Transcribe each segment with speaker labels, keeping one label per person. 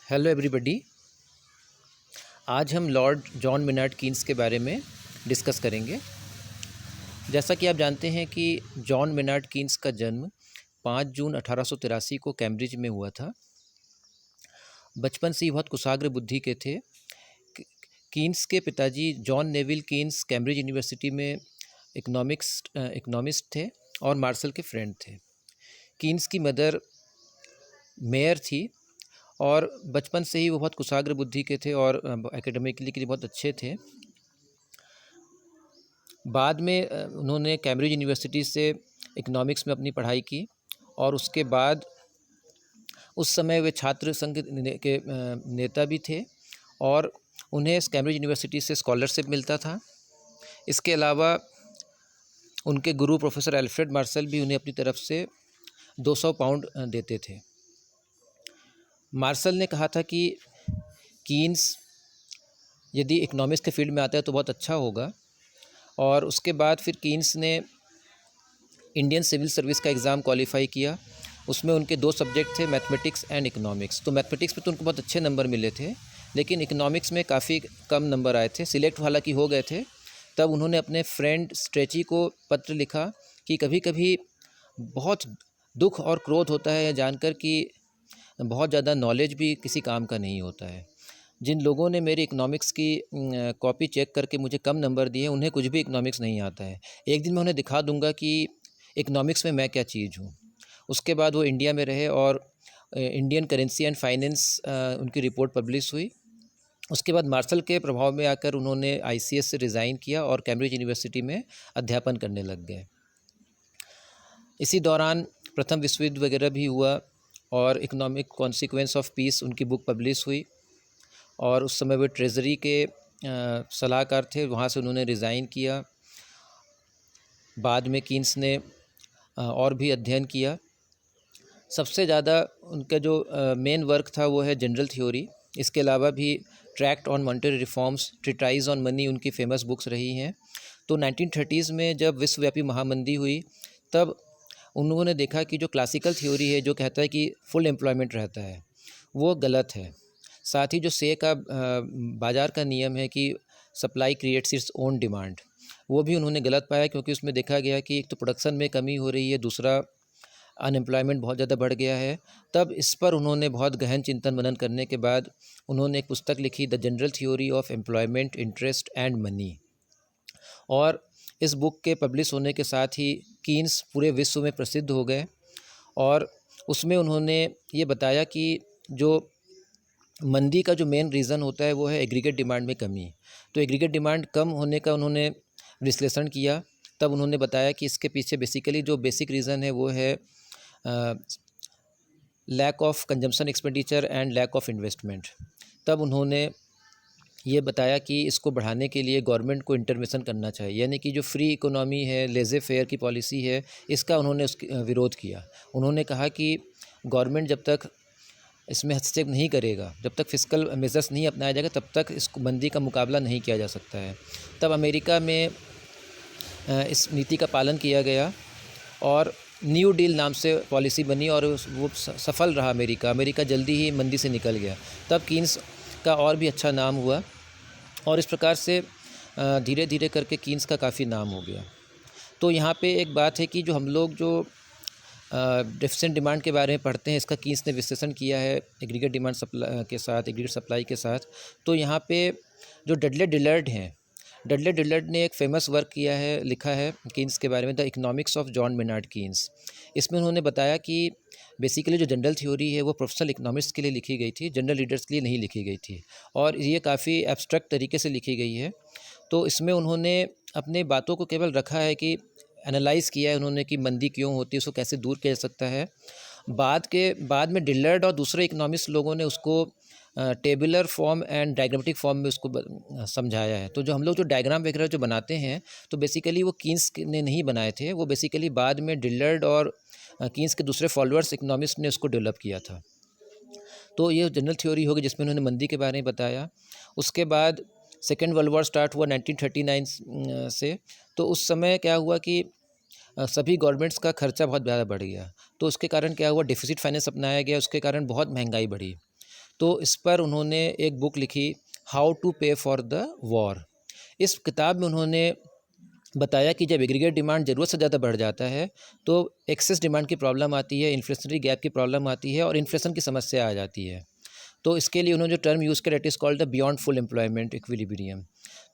Speaker 1: Hello everybody. आज हम Lord John Maynard Keynes के बारे में डिस्कस करेंगे। जैसा कि आप जानते हैं कि जॉन मेनार्ड कीन्स का जन्म 5 जून 1883 को कैम्ब्रिज में हुआ था। बचपन से ही बहुत कुशाग्र बुद्धि के थे। कीन्स के पिताजी John Neville Keynes Cambridge university में इकोनॉमिस्ट थे और मार्शल के फ्रेंड थे। कीन्स की मदर मेयर थी और बचपन से ही वो बहुत कुशाग्र बुद्धि के थे और एकेडमिकली के लिए बहुत अच्छे थे। बाद में उन्होंने कैम्ब्रिज यूनिवर्सिटी से इकोनॉमिक्स में अपनी पढ़ाई की और उसके बाद उस समय वे छात्र संघ के नेता भी थे और उन्हें कैम्ब्रिज यूनिवर्सिटी से स्कॉलरशिप मिलता था। इसके अलावा उनके गुरु प्रोफेसर एल्फ्रेड मार्शल भी उन्हें अपनी तरफ से 200 पाउंड देते थे। मार्शल ने कहा था कि कीन्स यदि इकोनॉमिक्स के फील्ड में आता है तो बहुत अच्छा होगा। और उसके बाद फिर कीन्स ने इंडियन सिविल सर्विस का एग्ज़ाम क्वालिफाई किया। उसमें उनके 2 सब्जेक्ट थे, मैथमेटिक्स एंड इकोनॉमिक्स। तो मैथमेटिक्स में तो उनको बहुत अच्छे नंबर मिले थे, लेकिन इकोनॉमिक्स में काफ़ी कम नंबर आए थे। सिलेक्ट हालांकि हो गए थे। तब उन्होंने अपने फ्रेंड स्ट्रेची को पत्र लिखा कि कभी कभी बहुत दुख और क्रोध होता है जानकर कि बहुत ज़्यादा नॉलेज भी किसी काम का नहीं होता है। जिन लोगों ने मेरी इकोनॉमिक्स की कॉपी चेक करके मुझे कम नंबर दिए, उन्हें कुछ भी इकोनॉमिक्स नहीं आता है। एक दिन मैं उन्हें दिखा दूंगा कि इकोनॉमिक्स में मैं क्या चीज़ हूँ। उसके बाद वो इंडिया में रहे और इंडियन करेंसी एंड फाइनेंस उनकी रिपोर्ट पब्लिश हुई। उसके बाद मार्शल के प्रभाव में आकर उन्होंने ICS से रिज़ाइन किया और कैम्ब्रिज यूनिवर्सिटी में अध्यापन करने लग गए। इसी दौरान प्रथम विश्व युद्ध वगैरह भी हुआ और इकोनॉमिक कॉन्सिक्वेंस ऑफ पीस उनकी बुक पब्लिश हुई और उस समय वे ट्रेजरी के सलाहकार थे। वहाँ से उन्होंने रिज़ाइन किया। बाद में कीन्स ने और भी अध्ययन किया। सबसे ज़्यादा उनका जो मेन वर्क था वो है जनरल थ्योरी। इसके अलावा भी tract on monetary reforms, treatise on money उनकी फेमस बुक्स रही हैं। तो 1930s में जब विश्वव्यापी महामंदी हुई तब उन्होंने देखा कि जो क्लासिकल थ्योरी है जो कहता है कि फुल एम्प्लॉयमेंट रहता है, वो गलत है। साथ ही जो से का बाज़ार का नियम है कि supply creates its own demand, वो भी उन्होंने गलत पाया, क्योंकि उसमें देखा गया कि एक तो प्रोडक्शन में कमी हो रही है, दूसरा अनएम्प्लॉयमेंट बहुत ज़्यादा बढ़ गया है। तब इस पर उन्होंने बहुत गहन चिंतन मनन करने के बाद उन्होंने एक पुस्तक लिखी, the general theory of employment, interest and money. और इस बुक के पब्लिश होने के साथ ही कीन्स पूरे विश्व में प्रसिद्ध हो गए और उसमें उन्होंने ये बताया कि जो मंदी का जो मेन रीज़न होता है वो है एग्रीगेट डिमांड में कमी। तो एग्रीगेट डिमांड कम होने का उन्होंने विश्लेषण किया। तब उन्होंने बताया कि इसके पीछे बेसिकली जो बेसिक रीज़न है वो है lack of consumption expenditure and lack of investment. तब उन्होंने ये बताया कि इसको बढ़ाने के लिए गवर्नमेंट को इंटरवेंशन करना चाहिए, यानी कि जो फ्री इकोनॉमी है, लेज़े फेयर की पॉलिसी है, इसका उन्होंने विरोध किया। उन्होंने कहा कि गवर्नमेंट जब तक इसमें हस्तक्षेप नहीं करेगा, जब तक फिस्कल मेजर्स नहीं अपनाया जाएगा, तब तक इस मंदी का मुकाबला नहीं किया जा सकता है। तब अमेरिका में इस नीति का पालन किया गया और न्यू डील नाम से पॉलिसी बनी और वो सफल रहा। अमेरिका जल्दी ही मंदी से निकल गया। तब कीन्स का और भी अच्छा नाम हुआ और इस प्रकार से धीरे धीरे करके कीन्स का काफ़ी नाम हो गया। तो यहाँ पे एक बात है कि जो हम लोग जो डेफिसिएंट डिमांड के बारे में पढ़ते हैं, इसका कीन्स ने विश्लेषण किया है एग्रीगेट डिमांड सप्लाई के साथ, एग्रीगेट सप्लाई के साथ। तो यहाँ पे जो डडले डिलर्ड हैं, डडले डिलर्ड ने एक फेमस वर्क किया है, लिखा है कीन्स के बारे में, the economics of John Maynard Keynes. इसमें उन्होंने बताया कि बेसिकली जो जनरल थ्योरी है वो प्रोफेशनल इकोनॉमिक्स के लिए लिखी गई थी, जनरल रीडर्स के लिए नहीं लिखी गई थी और ये काफ़ी एब्स्ट्रैक्ट तरीके से लिखी गई है। तो इसमें उन्होंने अपने बातों को केवल रखा है कि एनालाइज़ किया है उन्होंने कि मंदी क्यों होती है, उसको कैसे दूर किया जा सकता है। बाद में डिलर्ड और दूसरे इकोनॉमिस्ट लोगों ने उसको tabular form and diagrammatic form में उसको समझाया है। तो जो हम लोग जो डायग्राम वगैरह जो बनाते हैं, तो बेसिकली वो कीन्स ने नहीं बनाए थे, वो बेसिकली बाद में डिलर्ड और कीन्स के दूसरे फॉलोअर्स इकोनॉमिस्ट ने उसको डेवलप किया था। तो ये जनरल थ्योरी होगी जिसमें उन्होंने मंदी के बारे में बताया। उसके बाद सेकेंड वर्ल्ड वॉर स्टार्ट हुआ 1939 से। तो उस समय क्या हुआ कि सभी गवर्नमेंट्स का खर्चा बहुत ज़्यादा बढ़ गया। तो उसके कारण क्या हुआ, डेफिसिट फाइनेंस अपनाया गया, उसके कारण बहुत महंगाई बढ़ी। तो इस पर उन्होंने एक बुक लिखी, हाउ टू पे फॉर द वॉर। इस किताब में उन्होंने बताया कि जब एग्रीगेट डिमांड ज़रूरत से ज़्यादा बढ़ जाता है तो एक्सेस डिमांड की प्रॉब्लम आती है, इन्फ्लेशनरी गैप की प्रॉब्लम आती है और इन्फ्लेशन की समस्या आ जाती है। तो इसके लिए उन्होंने जो टर्म यूज़ किया, it is called the beyond full employment equilibrium.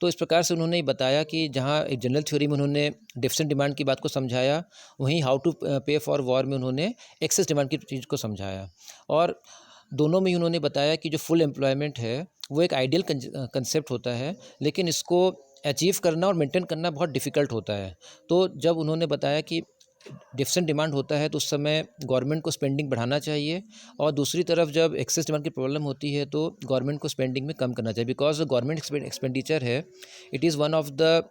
Speaker 1: तो इस प्रकार से उन्होंने बताया कि जहाँ एक जनरल थ्योरी में उन्होंने डेफिसिट डिमांड की बात को समझाया, वहीं हाउ टू पे फॉर वॉर में उन्होंने एक्सेस डिमांड की चीज़ को समझाया। और दोनों में ही उन्होंने बताया कि जो फुल एम्प्लॉयमेंट है वो एक आइडियल कंसेप्ट होता है, लेकिन इसको अचीव करना और मेंटेन करना बहुत डिफ़िकल्ट होता है। तो जब उन्होंने बताया कि डेफिसिट डिमांड होता है तो उस समय गवर्नमेंट को स्पेंडिंग बढ़ाना चाहिए, और दूसरी तरफ जब एक्सेस डिमांड की प्रॉब्लम होती है तो गवर्नमेंट को स्पेंडिंग में कम करना चाहिए, बिकॉज गवर्नमेंट एक्सपेंडिचर है, it is one of the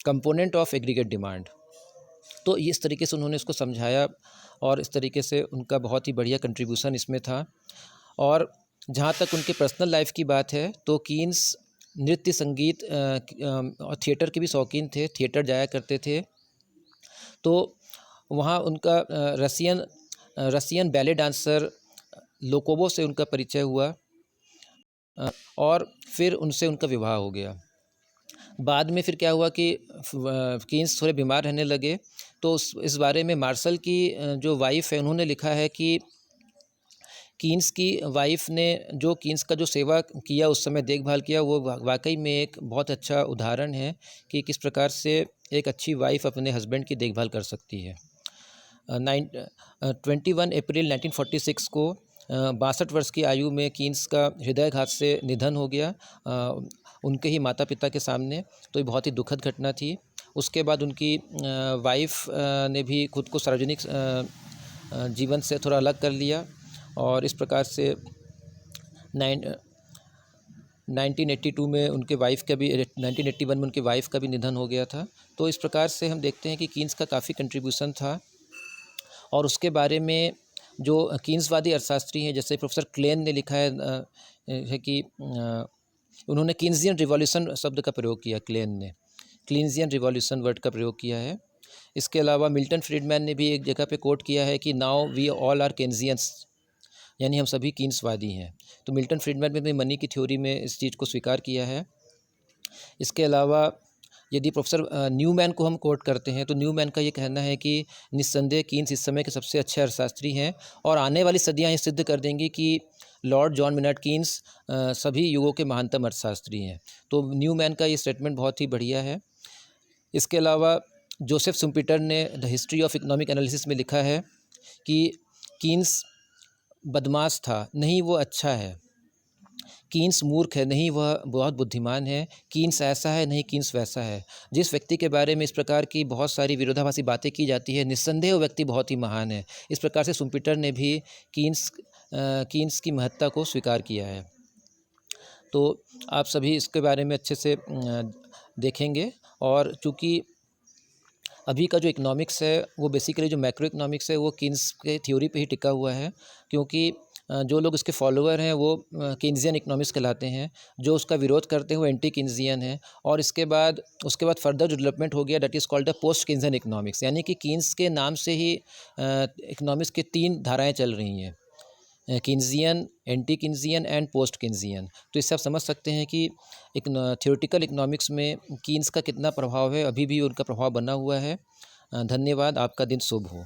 Speaker 1: component of aggregate demand. तो इस तरीके से उन्होंने इसको समझाया और इस तरीके से उनका बहुत ही बढ़िया कंट्रीब्यूशन इसमें था। और जहाँ तक उनके पर्सनल लाइफ की बात है तो कीन्स नृत्य, संगीत और थिएटर के भी शौकीन थे, थिएटर जाया करते थे। तो वहाँ उनका रसियन बैले डांसर लोकोबो से उनका परिचय हुआ और फिर उनसे उनका विवाह हो गया। बाद में फिर क्या हुआ कि कीन्स थोड़े बीमार रहने लगे, तो इस बारे में मार्शल की जो वाइफ है उन्होंने लिखा है कि कीन्स की वाइफ ने जो कीन्स का जो सेवा किया, उस समय देखभाल किया, वो वाकई में एक बहुत अच्छा उदाहरण है कि किस प्रकार से एक अच्छी वाइफ अपने हस्बैंड की देखभाल कर सकती है। 21 अप्रैल 1946 को 62 वर्ष की आयु में कीन्स का हृदयघात से निधन हो गया, उनके ही माता पिता के सामने। तो ये बहुत ही दुखद घटना थी। उसके बाद उनकी वाइफ ने भी खुद को सार्वजनिक जीवन से थोड़ा अलग कर लिया और इस प्रकार से 1982 में उनके वाइफ का भी 1981 में उनके वाइफ का भी निधन हो गया था। तो इस प्रकार से हम देखते हैं कि कीन्स का काफ़ी कंट्रीब्यूशन था। और उसके बारे में जो कीन्सवादी अर्थशास्त्री हैं, जैसे प्रोफेसर क्लेन ने लिखा है कि उन्होंने कीन्सियन रिवॉल्यूशन शब्द का प्रयोग किया, क्लेन ने क्लीन्सियन रिवॉल्यूशन वर्ड का प्रयोग किया है। इसके अलावा मिल्टन फ्रीडमैन ने भी एक जगह पे कोट किया है कि now we all are Keynesians, यानी हम सभी कीन्सवादी हैं। तो मिल्टन फ्रीडमैन ने भी मनी की थ्योरी में इस चीज़ को स्वीकार किया है। इसके अलावा यदि प्रोफेसर न्यूमैन को हम कोट करते हैं तो न्यूमैन का ये कहना है कि निस्संदेह कीन्स इस समय के सबसे अच्छे अर्थशास्त्री हैं और आने वाली सदियां ये सिद्ध कर देंगी कि लॉर्ड जॉन मेनर्ड कीन्स सभी युगों के महानतम अर्थशास्त्री हैं। तो न्यूमैन का ये स्टेटमेंट बहुत ही बढ़िया है। इसके अलावा जोसेफ शुम्पीटर ने the history of economic analysis में लिखा है कि कीन्स बदमाश था, नहीं वो अच्छा है। कीन्स मूर्ख है, नहीं वह बहुत बुद्धिमान है। कीन्स ऐसा है, नहीं कीन्स वैसा है। जिस व्यक्ति के बारे में इस प्रकार की बहुत सारी विरोधाभासी बातें की जाती है, निस्संदेह वो व्यक्ति बहुत ही महान है। इस प्रकार से शुम्पीटर ने भी कीन्स की महत्ता को स्वीकार किया है। तो आप सभी इसके बारे में अच्छे से देखेंगे। और चूँकि अभी का जो इकोनॉमिक्स है वो बेसिकली जो मैक्रो इकोनॉमिक्स है वो कीन्स के थ्योरी पे ही टिका हुआ है, क्योंकि जो लोग इसके फॉलोअर हैं वो कीन्सियन इकोनॉमिक्स कहलाते हैं, जो उसका विरोध करते हैं वो एंटी कीन्सियन है। और उसके बाद फर्दर जो डेवलपमेंट हो गया, that is called the post Keynesian economics, यानी कि कीन्स के नाम से ही इकोनॉमिक्स की 3 धाराएँ चल रही हैं, कीन्सियन, एंटी कीन्सियन एंड पोस्ट कीन्सियन। तो इससे आप समझ सकते हैं कि एक थ्योरेटिकल इकोनॉमिक्स में कीन्स का कितना प्रभाव है, अभी भी उनका प्रभाव बना हुआ है। धन्यवाद, आपका दिन शुभ हो।